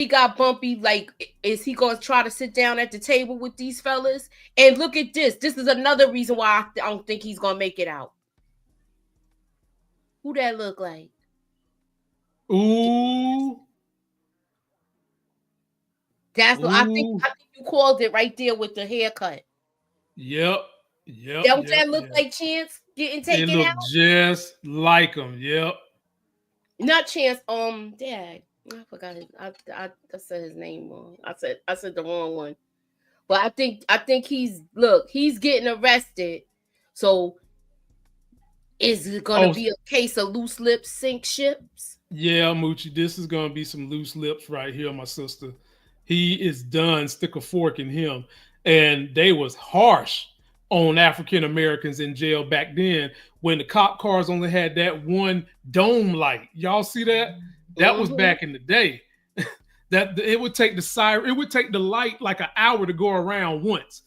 he got Bumpy, like, is he gonna try to sit down at the table with these fellas? And look at this. This is another reason why I don't think he's gonna make it out. Who that look like? Ooh. That's what I think. Ooh. I think you called it right there with the haircut. Yep. Yep. Don't Yep. that look Yep. like Chance getting It taken looked out? just like him. Yep. Not Chance. Dad. I forgot his. I said his name wrong. I said the wrong one. But I think he's getting arrested. So is it gonna Oh, be a case of loose lips sink ships? yeah, Moochie. This is gonna be some loose lips right here, my sister. He is done. Stick a fork in him. And they was harsh on African Americans in jail back then when the cop cars only had that one dome light. Y'all see that? That was Mm-hmm. back in the day. That it would take the siren, it would take the light like an hour to go around once.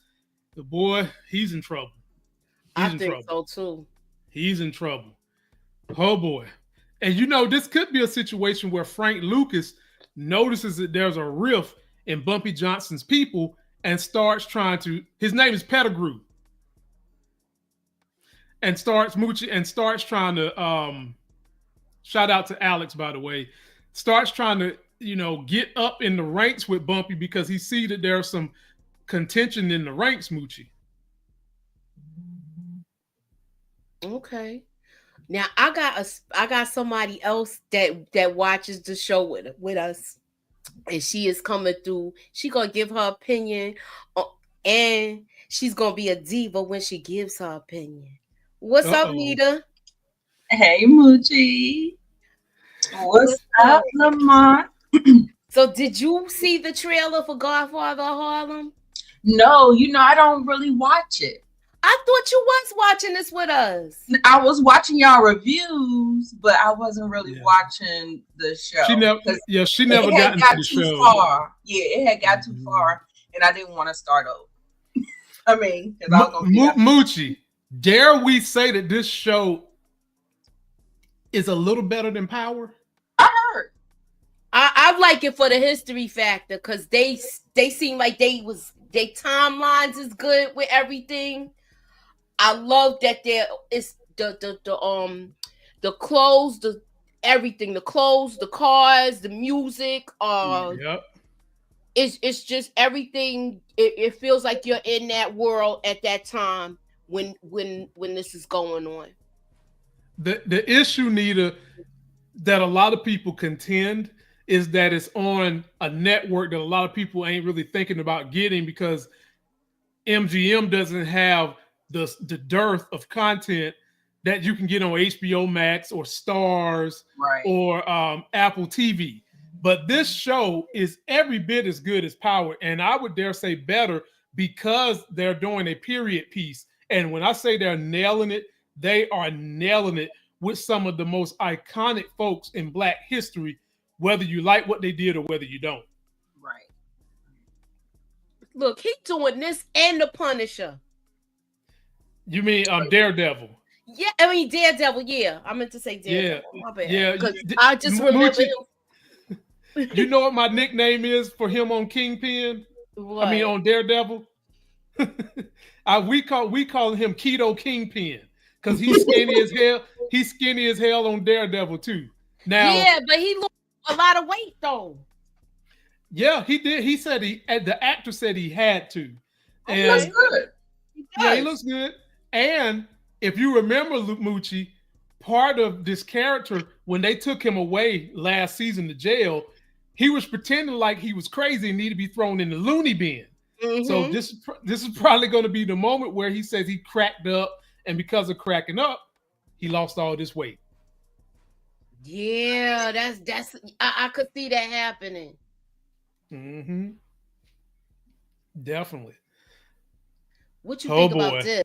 The boy, he's in trouble. I He's in think trouble. so too. He's in trouble. Oh boy. And you know, this could be a situation where Frank Lucas notices that there's a rift in Bumpy Johnson's people and starts trying to, his name is Pettigrew, and starts Moochie and starts trying to shout out to Alex, by the way, starts trying to, get up in the ranks with Bumpy because he see that there's some contention in the ranks, Moochie. Okay. Now I got somebody else that watches the show with us, and she is coming through. She gonna give her opinion, and she's gonna be a diva when she gives her opinion. What's up, Uh-oh. Nita? Hey, Moochie. What's What's up, up? Lamont? So, did you see the trailer for Godfather of Harlem? No, I don't really watch it. I thought you was watching this with us. I was watching y'all reviews, but I wasn't really Yeah. watching the She show never, because yeah, she never it got had into got the too show. far. Yeah, it had got too far, and I didn't want to start over. I mean, because I was gonna be Moochie, dare we say that this show is a little better than Power? I heard. I like it for the history factor because they seem like they timelines is good with everything. I love that there is the clothes, the everything, the clothes, the cars, the music. Yep. It's just everything. It feels like you're in that world at that time when this is going on. The issue, Nita, that a lot of people contend is that it's on a network that a lot of people ain't really thinking about getting because MGM doesn't have the dearth of content that you can get on HBO Max or Stars Right. or Apple TV. But this show is every bit as good as Power, and I would dare say better because they're doing a period piece. And when I say they're nailing it, they are nailing it with some of the most iconic folks in Black history, whether you like what they did or whether you don't. Right. Look, he doing this and the Punisher. You mean Daredevil? Yeah, I mean Daredevil. Yeah, I meant to say Daredevil. Yeah, My bad. yeah. Because I just remember Moochie, him. you know what my nickname is for him on Kingpin? I mean What? on Daredevil. we call him Keto Kingpin because he's skinny as hell. He's skinny as hell on Daredevil too. Now, Yeah, but he lost a lot of weight though. yeah, he did. He said the actor said he had to, He looks and good. yeah, he looks good. And if you remember, Moochie, part of this character when they took him away last season to jail, he was pretending like he was crazy and needed to be thrown in the loony bin. So Mm-hmm. this is probably going to be the moment where he says he cracked up, and because of cracking up, he lost all this weight. Yeah, that's I could see that happening. Mm-hmm. Definitely. What you Oh think about boy, this?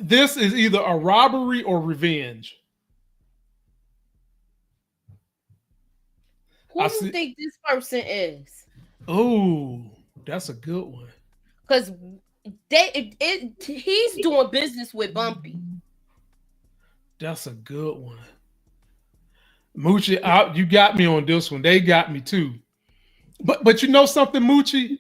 this is either a robbery or revenge. Who I do you see. think this person is? Oh, that's a good one. Because he's doing business with Bumpy. That's a good one. Moochie, you got me on this one. They got me too. But you know something, Moochie?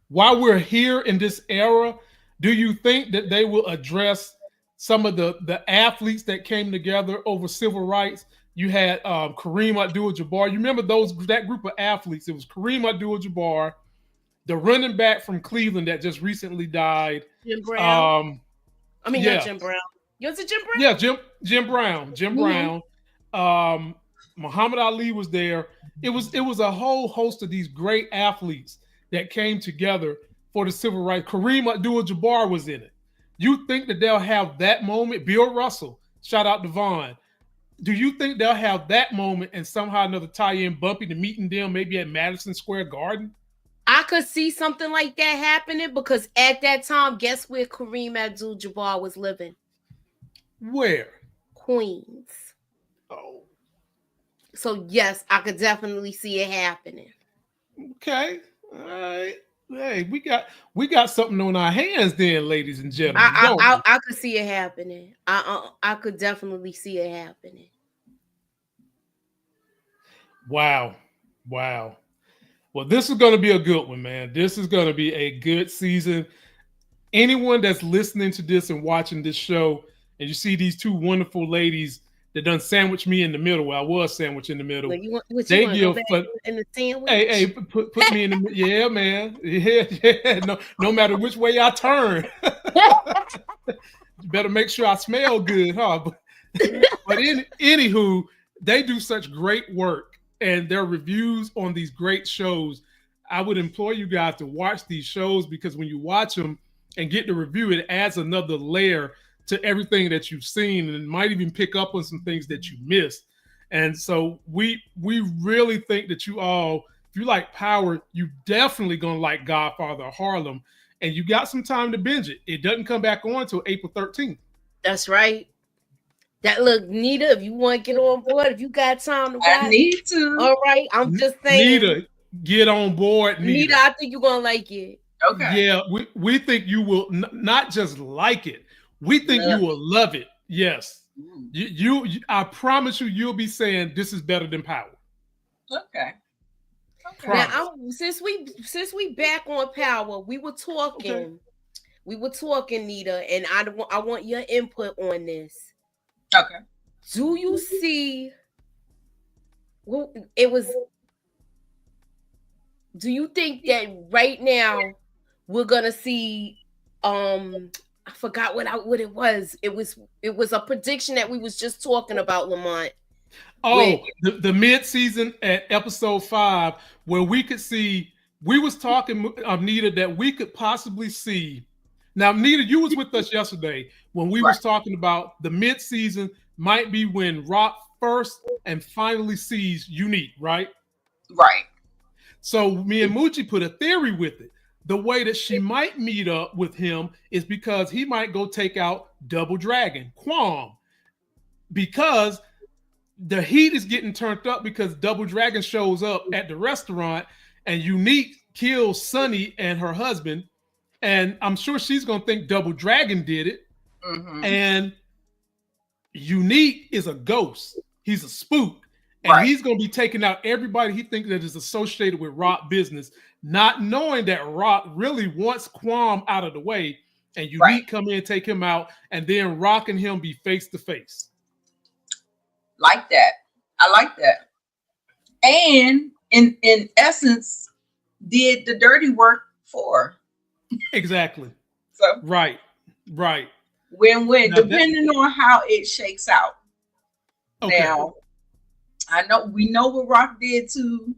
While we're here in this era, do you think that they will address some of the athletes that came together over civil rights? You had Kareem Abdul-Jabbar. You remember that group of athletes? It was Kareem Abdul-Jabbar, the running back from Cleveland that just recently died. Jim Brown. Um, I mean, not yeah, Jim Brown. Was it Jim Brown? yeah, Jim Brown, Jim Mhm. Brown. Muhammad Ali was there. It was a whole host of these great athletes that came together for the civil rights. Kareem Abdul-Jabbar was in it. You think that they'll have that moment? Bill Russell, shout out to Vaughn. Do you think they'll have that moment and somehow another tie in Bumpy to meeting them maybe at Madison Square Garden? I could see something like that happening because at that time, guess where Kareem Abdul-Jabbar was living? Where? Queens. Oh, So yes, I could definitely see it happening. okay. All right. Hey, we got something on our hands then, ladies and gentlemen, I don't I, we? I, I could see it happening. I could definitely see it happening. Wow. Wow. Well, this is going to be a good one, man. This is going to be a good season. Anyone that's listening to this and watching this show, and you see these two wonderful ladies that done sandwich me in the middle, well, I was sandwiched in the middle. You They want to go give back for in the sandwich? hey, put me in the yeah, man. Yeah. No matter which way I turn. You better make sure I smell good, huh? But anywho, they do such great work, and their reviews on these great shows. I would implore you guys to watch these shows because when you watch them and get the review, it adds another layer to everything that you've seen, and it might even pick up on some things that you missed. And so we really think that you all, if you like Power, you definitely gonna like Godfather of Harlem, and you got some time to binge it. It doesn't come back on until April 13th. That's right. That look, Nita, if you want to get on board, if you got time to I watch, need to. all right. I'm just saying, Nita, get on board, Nita, Nita. I think you're gonna like it. Okay. Yeah, we think you will not just like it. We think you Love will love it. Yes. it. Mm. I promise you'll be saying this is better than Power. Okay. Okay. Now, Promise. since we back on Power, Okay. we were talking, Nita, and I want your input on this. Okay. Do you see? Well, it was. Do you think that right now we're gonna see? I forgot what it was. It was a prediction that we was just talking about, Lamont. With Oh, the mid-season at episode 5, where we could see, we was talking, Nita, that we could possibly see. Now, Nita, you was with us yesterday when we Right. was talking about the mid-season might be when Rock first and finally sees Unique, right? Right. So me and Moochie put a theory with it. The way that she might meet up with him is because he might go take out Double Dragon, Quam, because the heat is getting turned up because Double Dragon shows up at the restaurant and Unique kills Sunny and her husband. And I'm sure she's going to think Double Dragon did it. Mm-hmm. And Unique is a ghost. He's a spook. And Right. he's going to be taking out everybody he thinks that is associated with Rock business, not knowing that Rock really wants Quam out of the way. And Unique Right. come in and take him out. And then Rock and him be face to face. Like that. I like that. And in essence, did the dirty work for. Exactly. So Right. Right. win-win, Now that- depending on how it shakes out. Okay. Now, we know what Rock did to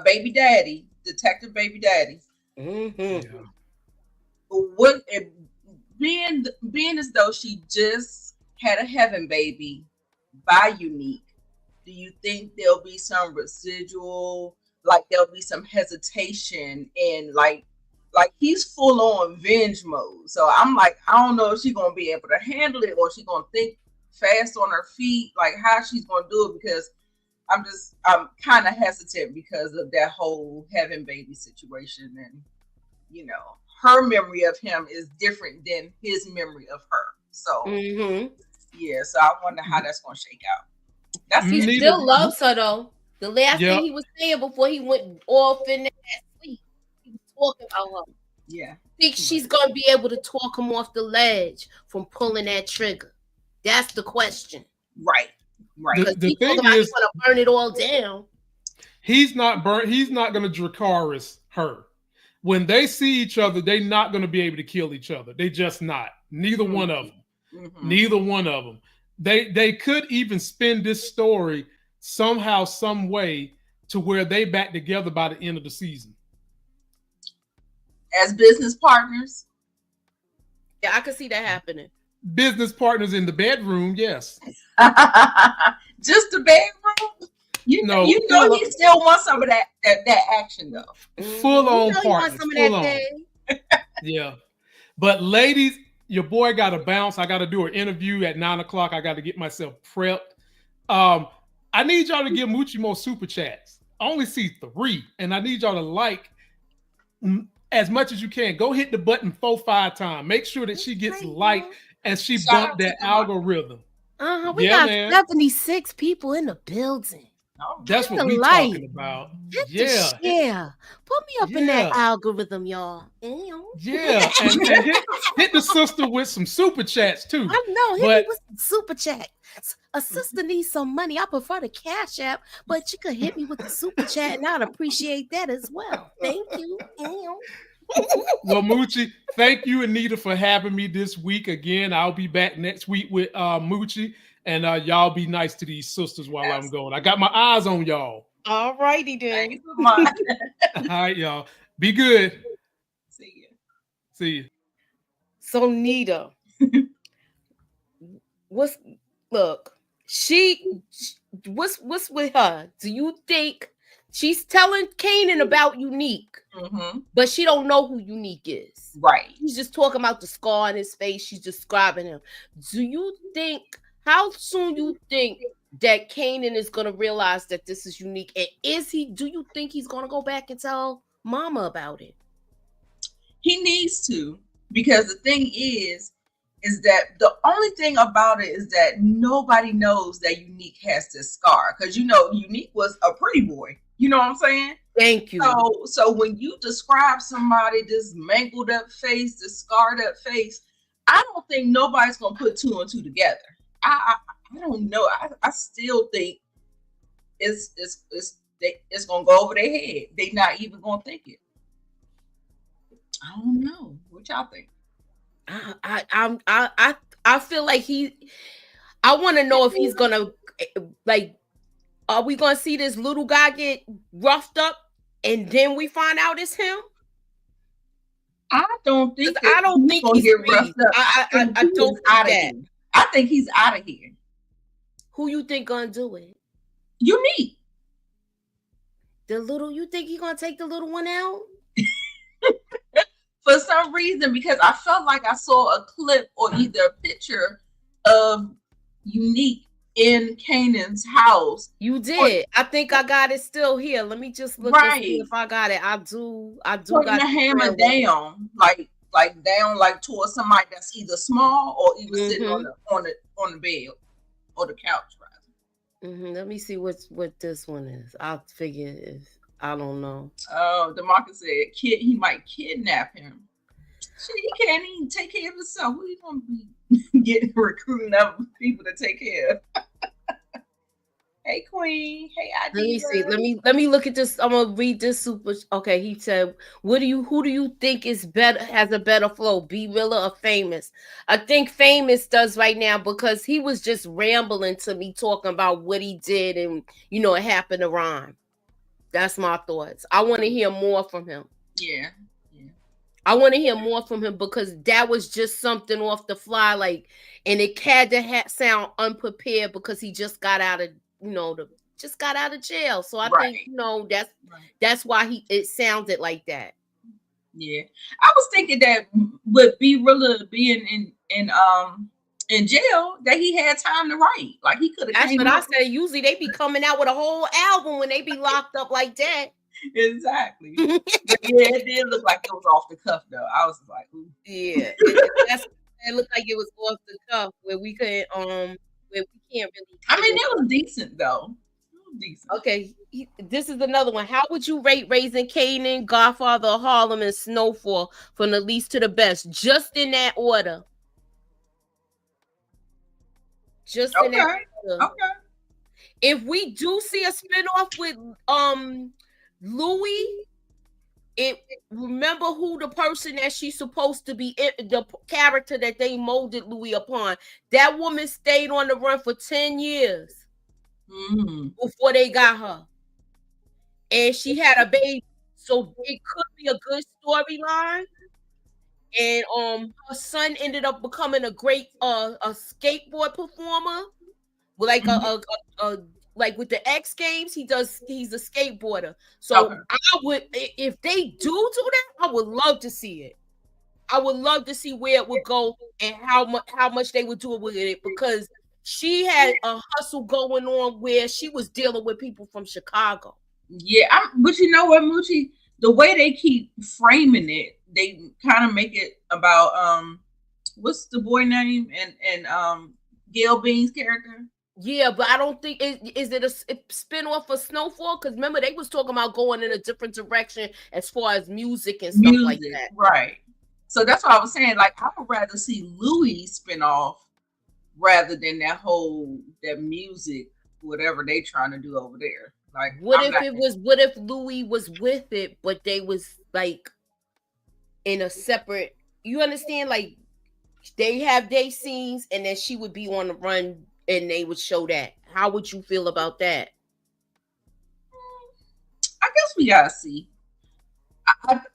Baby Daddy, Detective Baby Daddy. Mm-hmm. Yeah. But what it, being as though she just had a heaven baby by Unique, do you think there'll be some residual, like there'll be some hesitation and like he's full on venge mode? So I'm like, I don't know if she's gonna be able to handle it or she's gonna think fast on her feet, like how she's gonna do it, because I'm kind of hesitant because of that whole heaven baby situation, and her memory of him is different than his memory of her. So Mm-hmm. yeah, so I wonder how that's gonna shake out. That's He his. Neither. still loves her though. The last Yeah. thing he was saying before he went off in that sleep, he was talking about her. Yeah. Think she's gonna be able to talk him off the ledge from pulling that trigger? That's the question. Right. Right. Because The he talking thing about he is, want to burn it all down. he's not burnt. He's not going to Dracarys her. When they see each other, they're not going to be able to kill each other. They just not. Neither one of them. Mm-hmm. Neither one of them. They could even spin this story somehow, some way, to where they back together by the end of the season. As business partners. Yeah, I could see that happening. Business partners in the bedroom, yes. Just the bedroom. You know he still wants some of that action though. Full on you partners. some of Full that on. Yeah. But ladies, your boy got to bounce. I got to do an interview at 9:00. I got to get myself prepped. I need y'all to give Moochie more super chats. I only see 3, and I need y'all to like as much as you can. Go hit the button 4-5 times. Make sure that she gets liked and she bumped that algorithm. We got 76 people in the building. That's what we talking about. Yeah. Put me up in that algorithm, y'all. Yeah. And hit the sister with some super chats too. I know. Hit me with some super chat. A sister needs some money. I prefer the Cash App, but you could hit me with the super chat and I'd appreciate that as well. Thank you. Well, Moochie, thank you, Anita, for having me this week again. I'll be back next week with Moochie. And y'all be nice to these sisters while I'm going. I got my eyes on y'all. All righty then. Thanks so much. All right, y'all. Be good. See you. So Nita, what's with her? Do you think she's telling Kanan about Unique, but she don't know who Unique is? Right. She's just talking about the scar on his face. She's describing him. Do you think? How soon you think that Kanan is gonna realize that this is Unique? And do you think he's gonna go back and tell Mama about it? He needs to, because the thing is that the only thing about it is that nobody knows that Unique has this scar. Because Unique was a pretty boy. You know what I'm saying? Thank you. So when you describe somebody, this mangled up face, this scarred up face, I don't think nobody's gonna put 2 and 2 together. I don't know. I still think it's gonna go over their head. They not even gonna think it. I don't know. What y'all think? I feel like I want to know if he's gonna are we gonna see this little guy get roughed up and then we find out it's him? I don't think he's gonna get roughed up. I don't think that. I think he's out of here. Who you think gonna do it? Unique. You think he gonna take the little one out? For some reason, because I felt like I saw a clip or either a picture of Unique in Kanan's house. You did. I think I got it still here. Let me just look and see if I got it. I do putting got the hammer down, like down, like towards somebody that's either small or even sitting on the bed or the couch, rather. Let me see what this one is. I'll figure if I don't know. Oh, DeMarcus said he might kidnap him. Shit, he can't even take care of himself. What are you gonna be getting recruiting other people to take care of? Hey Queen. Hey ID. Let me see. Let me look at this. I'm gonna read this super. Okay, he said, who do you think is better, has a better flow? B-Rilla or Famous? I think Famous does right now because he was just rambling to me talking about what he did and it happened to rhyme. That's my thoughts. I want to hear more from him. Yeah. I want to hear more from him because that was just something off the fly, and it had to sound unprepared because he just got out of just got out of jail. So I think that's why it sounded like that. Yeah, I was thinking that with B-Rilla being in jail, that he had time to write. Like he could have. That's what I said. Usually they be coming out with a whole album when they be locked up like that. Exactly. But yeah, it did look like it was off the cuff though. I was like, ooh. Yeah, it looked like it was off the cuff where we could where we can't really. I mean, it was decent though. It was decent. Okay, this is another one. How would you rate Raising Kanan, Godfather of Harlem, and Snowfall from the least to the best? Just in that order. Just in that Okay. order. Okay. If we do see a spinoff with Louis, it remember who the person that she's supposed to be, the character that they molded Louis upon. That woman stayed on the run for 10 years before they got her. And she had a baby. So it could be a good storyline. And her son ended up becoming a great a skateboard performer. Like a like with the X Games, he's a skateboarder. So Okay. I would, if they do that, I would love to see it. I would love to see where it would go and how much they would do it with it, because she had a hustle going on where she was dealing with people from Chicago. Yeah, but you know what, Moochie? The way they keep framing it, they kind of make it about what's the boy name and Gail Bean's character? Yeah, but I don't think is it a spin-off of Snowfall? Because remember, they was talking about going in a different direction as far as music and stuff like that. Right. So that's what I was saying. Like, I would rather see Louis spin off rather than that music, whatever they trying to do over there. Like, what if Louis was with it, but they was like in a separate, you understand? Like, they have their scenes and then she would be on the run and they would show that. How would you feel about that? I guess we gotta see.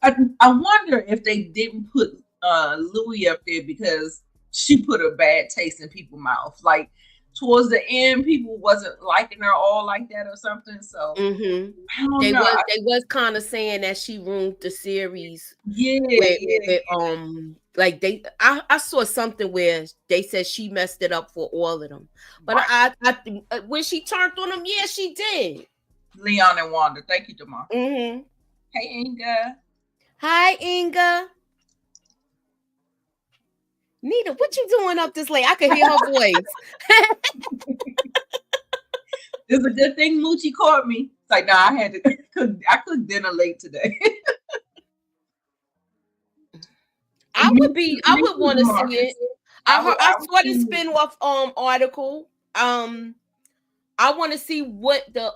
I wonder if they didn't put Louis up there because she put a bad taste in people's mouth. Like, towards the end, people wasn't liking her all like that or something. So I don't know. They was kind of saying that she ruined the series. Yeah. Like I saw something where they said she messed it up for all of them. But right. I think when she turned on them, yeah, she did. Leon and Wanda. Thank you, Demar. Hey, Inga. Hi, Inga. Nita, what you doing up this late? I could hear her voice. It's a good thing Moochie caught me. It's like, nah, I cooked dinner late today. I would want to see it. I saw the spin-off article. I want to see what the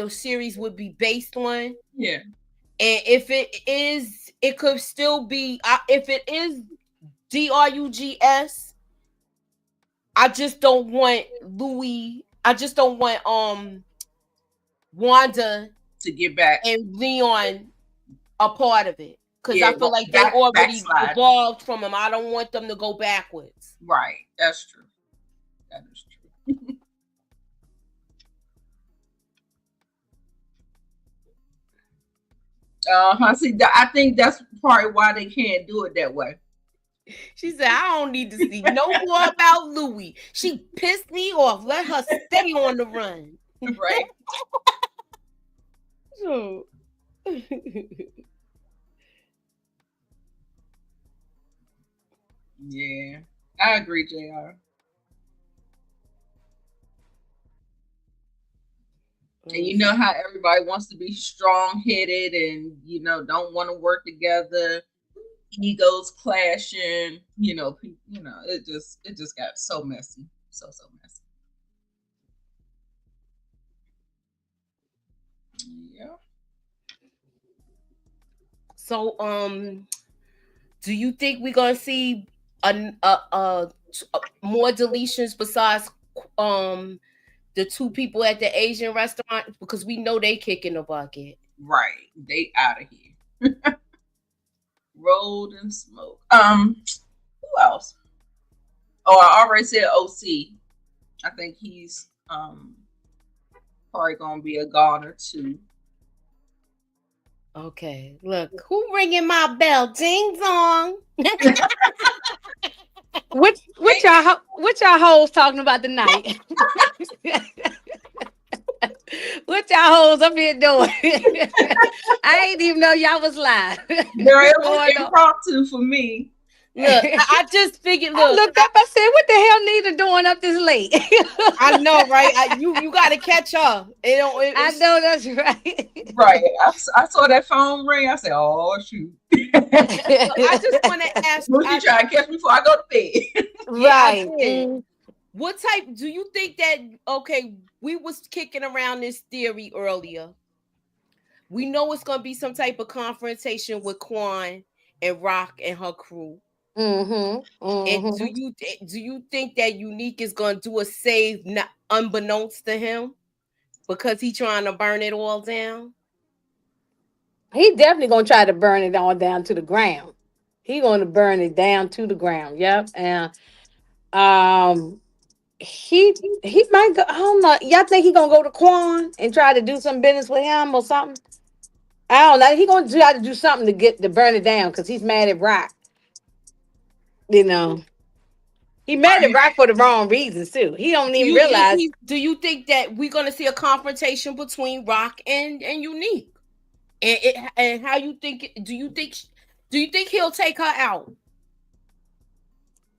series would be based on. Yeah. And if it could still be, if it is DRUGS, I just don't want Louis. I just don't want Wanda to get back and Leon a part of it, because I feel like they already evolved from them. I don't want them to go backwards. Right, that's true. That is true. See, I think that's probably why they can't do it that way. She said, I don't need to see no more about Louis. She pissed me off. Let her stay on the run. Right. So yeah, I agree, JR. And you know how everybody wants to be strong-headed and, don't want to work together. Egos clashing, it just got so messy. So messy. Yeah. So, do you think we're gonna see more deletions besides the two people at the Asian restaurant? Because we know they kicking the bucket. Right. They out of here. Rolled and smoke. Who else? Oh, I already said OC. I think he's probably gonna be a goner too. Okay, look, who ringing my bell? Ding dong. What y'all hoes talking about tonight? What y'all hoes up here doing? I ain't even know y'all was live. Girl, it was impromptu for me. Look, I just figured. I Look, looked up. I said, "What the hell, Nita doing up this late?" I know, right? You got to catch her. It don't. I It's, know that's right. Right. I saw that phone ring. I said, "Oh shoot." look, I just want to ask. Boogie trying to catch me before I go to bed. Yeah, I Right. did. What type do you think that? Okay, we was kicking around this theory earlier. We know it's gonna be some type of confrontation with Quan and Rock and her crew. Mm-hmm. And Mm-hmm. do you think that Unique is gonna do a save not unbeknownst to him because he trying to burn it all down? He definitely gonna try to burn it all down to the ground. He gonna burn it down to the ground. Yep. And um, he might go. I don't know. Y'all think he gonna go to Quan and try to do some business with him or something? I don't know. He gonna try to do something to get to burn it down because he's mad at Rock. You know, he mad at Right. Rock for the wrong reasons too. He don't even realize. Do you think that we're gonna see a confrontation between Rock and Unique? And how you think? Do you think he'll take her out?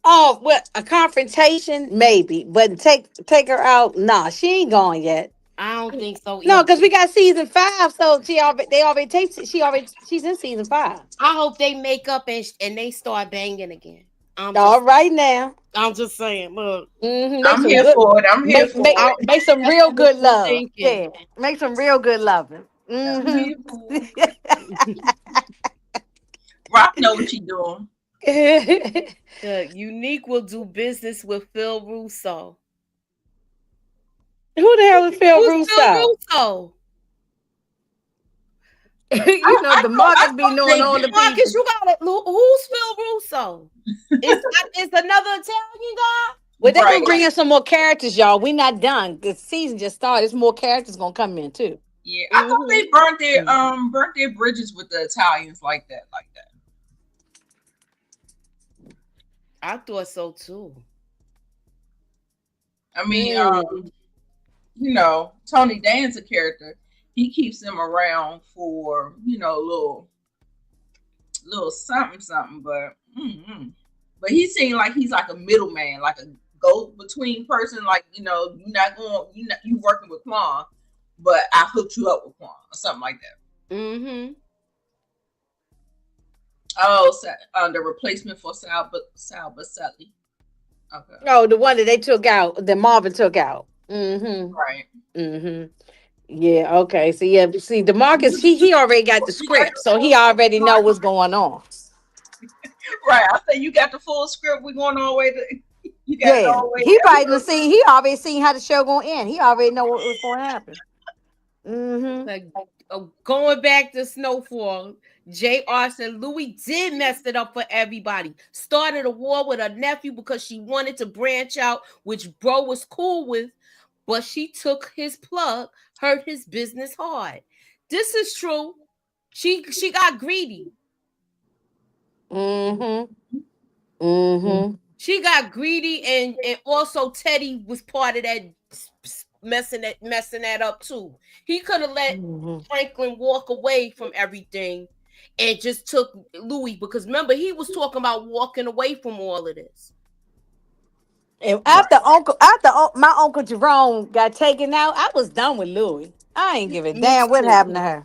Oh, well, a confrontation maybe, but take her out. Nah, she ain't gone yet. I don't think so No, either. because we got season 5, so they already taped. She's in season 5. I hope they make up and they start banging again. All right now. I'm just saying. Look, Make I'm some here good. for it. I'm here Make for make it. make some real good I'm love. thinking. Yeah, make some real good loving. I'm here for it. Rock know what she doing. The Unique will do business with Phil Russo. Who the hell is Phil Who's Phil Russo? Russo? You know the Marcus be thought knowing they all the did. Marcus, people. you got it. Who's Phil Russo? Is another Italian guy? Well, they're Right. gonna bring in some more characters, y'all. We not done. The season just started. There's more characters gonna come in too. Yeah, I thought they burnt their bridges with the Italians like that. I thought so too. I mean, Tony Dan's a character. He keeps them around for little something, but he seemed like he's like a middleman, like a go between person. Like you working with Quan, but I hooked you up with Quan or something like that. Mm-hmm. Oh, so, the replacement for Sal Buscemi. Okay. Oh, the one that they took out, that Marvin took out. Right. Yeah, okay. So yeah, see, DeMarcus, he already got the script, so he already know what's going on. Right. I say you got the full script. We're going all the way to you got it Yeah, all the way he to probably done seen. He already seen how the show gonna end. He already know what was going to happen. Like going back to Snowfall, Jay Arson, Louis did mess it up for everybody. Started a war with her nephew because she wanted to branch out, which bro was cool with, but she took his plug, hurt his business hard. This is true. She got greedy. She got greedy, and also Teddy was part of that messing that up too. He could have let Franklin walk away from everything and just took Louis, because remember he was talking about walking away from all of this. And after my uncle Jerome got taken out, I was done with Louis. I ain't give a damn what happened to her.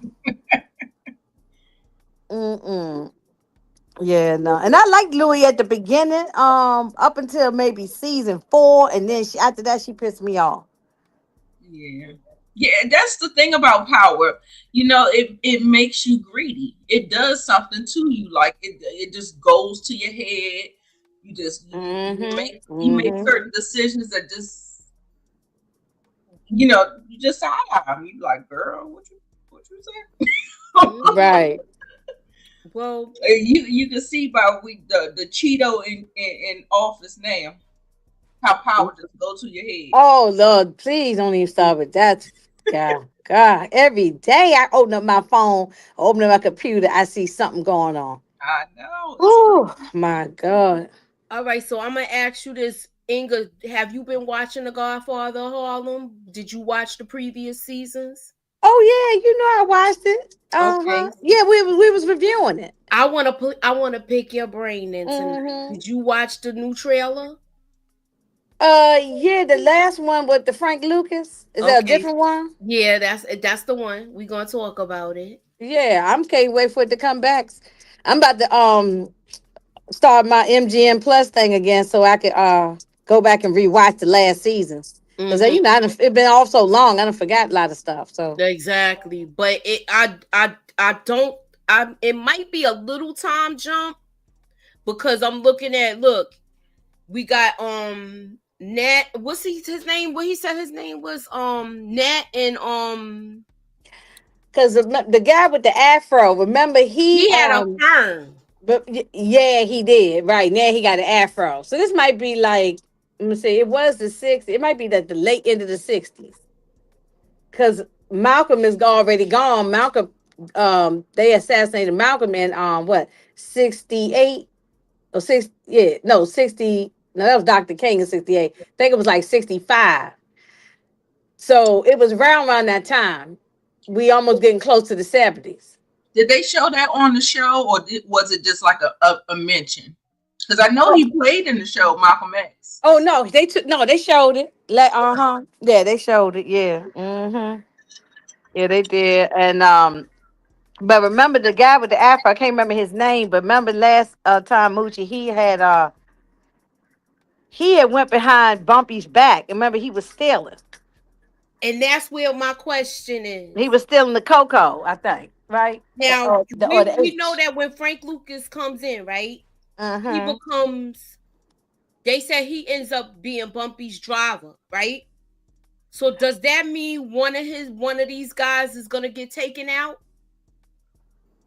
Yeah, no. And I liked Louis at the beginning, up until maybe season 4, and then after that she pissed me off. Yeah. Yeah, that's the thing about power. It makes you greedy. It does something to you. Like it just goes to your head. You make certain decisions that just you just you like, girl, what you say? Right. Well, you can see by the Cheeto in office now how power just go to your head. Oh Lord, please don't even start with that. God, every day I open up my phone, open up my computer, I see something going on. I know. Oh my God. all right, so I'm gonna ask you this, Inga. Have you been watching The Godfather Harlem? Did you watch the previous seasons? Oh yeah, I watched it. Okay. Yeah, we was reviewing it. I want to pick your brain then tonight. Mm-hmm. Did you watch the new trailer? Yeah, the last one with the Frank Lucas. Is that a Okay. different one? Yeah, that's the one. We gonna talk about it. Yeah, I'm can't wait for it to come back. I'm about to start my MGM Plus thing again so I could go back and rewatch the last season. Because Hmm. it been off so long, I done forgot a lot of stuff. So Exactly. But I don't I it might be a little time jump because I'm looking at look, we got Nat, what's his name? What he said his name was Nat and because the guy with the afro, remember he he had a firm. but yeah, he did. Right. Now he got an afro. So this might be like, let me see, it was the 60s. It might be that the late end of the 60s. Because Malcolm is already gone. Malcolm, they assassinated Malcolm in what, 68 or six, yeah, no, 60. No, that was Dr. King in 68. I think it was like 65. So it was around that time. We almost getting close to the 70s. Did they show that on the show, or was it just like a mention? Because I know Oh, he played in the show Malcolm X. oh no, they showed it. Uh-huh. Yeah, they showed it. Yeah. Mm-hmm. Yeah, they did. And but remember the guy with the afro, I can't remember his name, but remember last time Moochie, he had went behind Bumpy's back. Remember he was stealing. And that's where my question He is. was stealing the cocoa, I think, right? Now Or the we know H. that when Frank Lucas comes in, right? He Mm-hmm. becomes they said he ends up being Bumpy's driver, right? So does that mean one of these guys is gonna get taken out?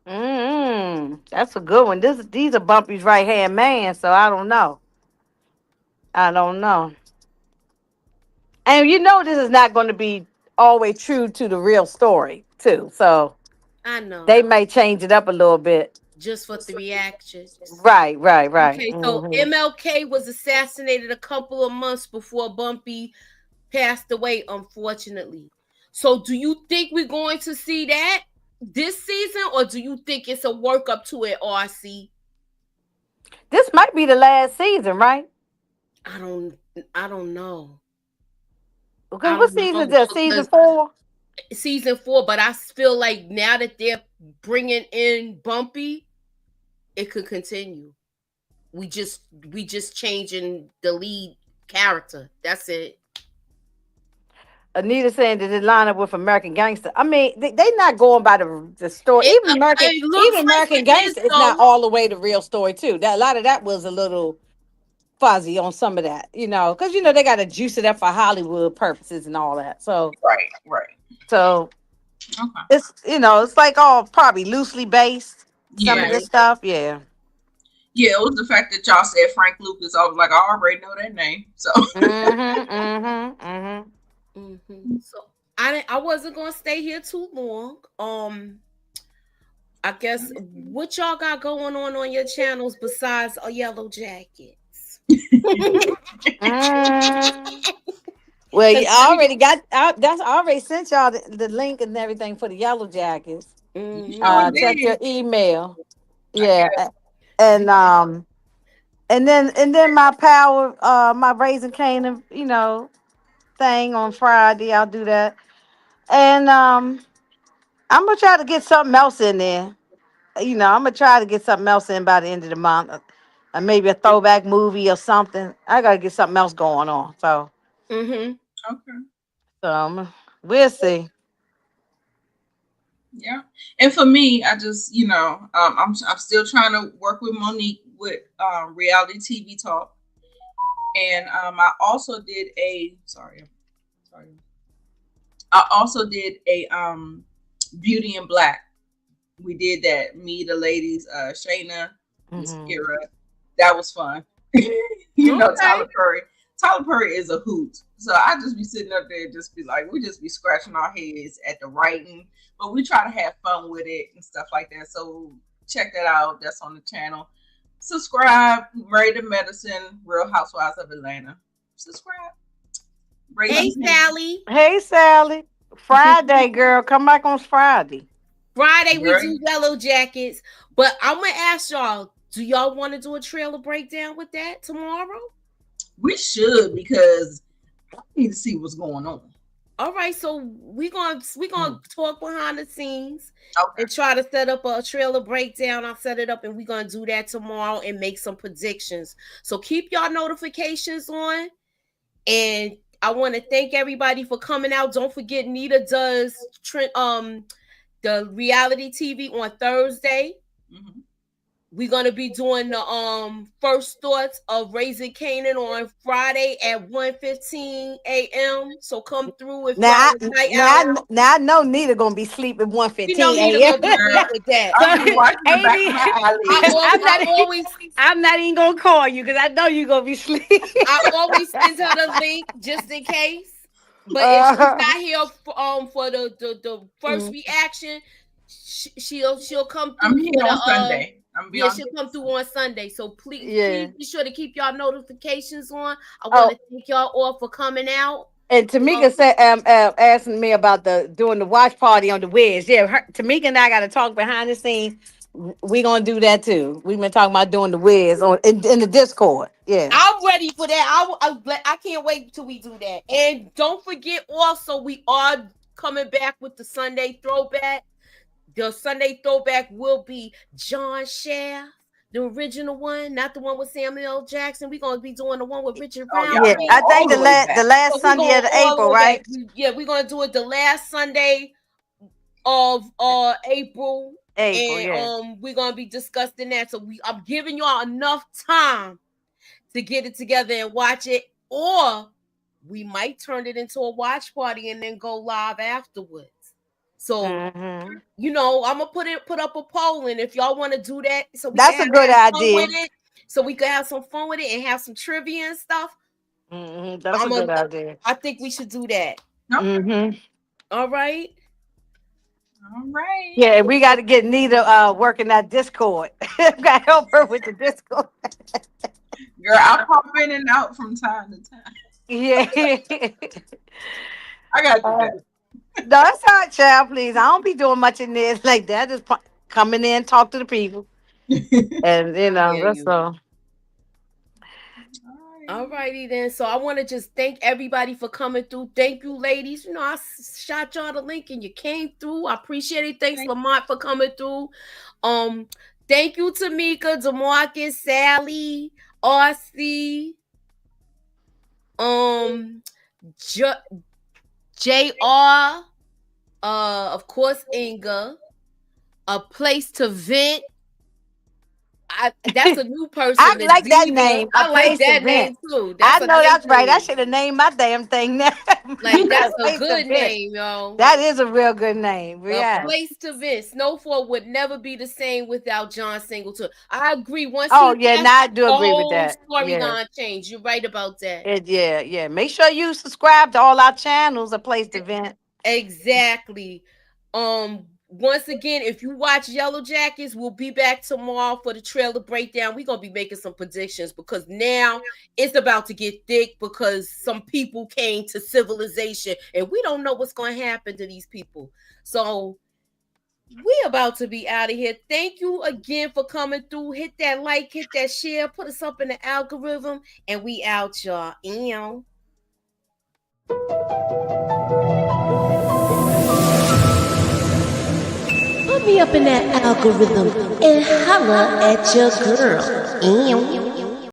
Mm-hmm. That's a good one. These are Bumpy's right hand man, so I don't know. I don't know. And you know this is not going to be always true to the real story, too. So I they know. may change it up a little bit. Just for the reactions. Right, right, right. Okay, so Hmm. MLK was assassinated a couple of months before Bumpy passed away, unfortunately. So do you think we're going to see that this season, or do you think it's a work up to it, RC? This might be the last season, right? I don't I don't know. Because I what don't season is know that? Season because 4? season 4, but I feel like now that they're bringing in Bumpy, it could continue. We just changing the lead character. That's it. Anita saying that it line up with American Gangster. I mean, they not going by the story. It Even looks like American it is Gangster is not though. all the way the real story too. That a lot of that was a little fuzzy on some of that, because they got to juice it up for Hollywood purposes and all that. So Right, right. so Okay. it's like all probably loosely based. Some of Yeah. this Right. stuff, yeah. Yeah, it was the fact that y'all said Frank Lucas. I was like, I already know that name. So Mm-hmm. Mm-hmm. Mm-hmm. So I wasn't gonna stay here too long. I guess what y'all got going on your channels besides a yellow jackets? Mm. Well, Cause I every already got. I already sent y'all the link and everything for the yellow jackets. you sure Check did. your email. I Yeah, got and and then my power, my raising Canaan, thing on Friday. I'll do that, and I'm gonna try to get something else in there. I'm gonna try to get something else in by the end of the month, maybe a throwback movie or something. I gotta get something else going on. mm-hmm. okay. We'll see. Yeah. And for me, I just, I'm still trying to work with Monique with reality TV talk. And I also did a sorry. I also did a Beauty in Black. We did that. Me, the ladies, Shayna, Miss Hmm. Kira. That was fun. Okay. Tyler Perry. Tyler Perry is a hoot. So I just be sitting up there and just be like, we just be scratching our heads at the writing, but we try to have fun with it and stuff like that. So check that out. That's on the channel. Subscribe. Married to Medicine, Real Housewives of Atlanta. Subscribe. Hey Raising Canaan. Sally. Hey, Sally. Friday, girl, come back on Friday. Friday we Right. do Yellow Jackets, but I'm gonna ask y'all: do y'all want to do a trailer breakdown with that tomorrow? We should, because I need to see what's going on. All right, so we gonna talk behind the scenes Okay. and try to set up a trailer breakdown. I'll set it up, and we're gonna do that tomorrow and make some predictions. So keep y'all notifications on. And I want to thank everybody for coming out. Don't forget, Nita does the reality TV on Thursday. Mm-hmm. We're gonna be doing the first thoughts of Raising Canaan on Friday at 1:15 a.m. So come through if Now, y'all night out. now I know Nita gonna be sleeping You know 1:15 Nita a.m. gonna be good with that. I'll be watching the back Amy, of my I eyelids. always I'm not even gonna call you because I know you're gonna be sleeping. I always send her the link just in case. But if she's not here for the first reaction, she'll come through. I'm here on Sunday. Yeah, she'll come through on Sunday. So please be sure to keep y'all notifications on. I want to thank y'all all for coming out. And Tamika said, asking me about doing the watch party on the Wiz. Yeah, Tamika and I got to talk behind the scenes. We gonna do that too. We've been talking about doing the Wiz in the Discord. Yeah, I'm ready for that. I can't wait till we do that. And don't forget, also we are coming back with the Sunday throwback. The Sunday throwback will be John Shaft, the original one, not the one with Samuel L. Jackson. We're gonna be doing the one with Richard Brown. yeah. I think the last Sunday of April, right? We're gonna do it the last Sunday of April. And we're gonna be discussing that. So I'm giving y'all enough time to get it together and watch it, or we might turn it into a watch party and then go live afterwards. So you know, I'm gonna put up a poll, and if y'all want to do that, so that's a good idea. So we can have some fun with it and have some trivia and stuff. That's a good idea. I think we should do that. All right. All right. Yeah, we got to get Nita working that Discord. Got to help her with the Discord. Girl, I'll pop in and out from time to time. Yeah. I got to do that. No, that's all right, child, please. I don't be doing much in there like that. Just coming in, talk to the people. And, that's all. All righty then. So I want to just thank everybody for coming through. Thank you, ladies. You know, I shot y'all the link and you came through. I appreciate it. Thanks, Lamont, for coming through. Thank you, Tamika, DeMarcus, Sally, RC, JR, of course, Inga, A Place to Vent. That's a new person. I like that name. I like that name too. I know that's right. I should have named my damn thing now. Like that's a good name, yo. That is a real good name. A Place to Vent. Snowfall would never be the same without John Singleton. I agree. Now I do agree with that. Storyline change. You're right about that. Yeah. Make sure you subscribe to all our channels. A Place to Vent. Exactly. Once again, if you watch Yellow Jackets, we'll be back tomorrow for the trailer breakdown. We're going to be making some predictions because now it's about to get thick because some people came to civilization and we don't know what's going to happen to these people. So we're about to be out of here. Thank you again for coming through. Hit that like, hit that share, put us up in the algorithm, and we out, y'all. Ew. Put me up in that algorithm and holla at your girl. Ew.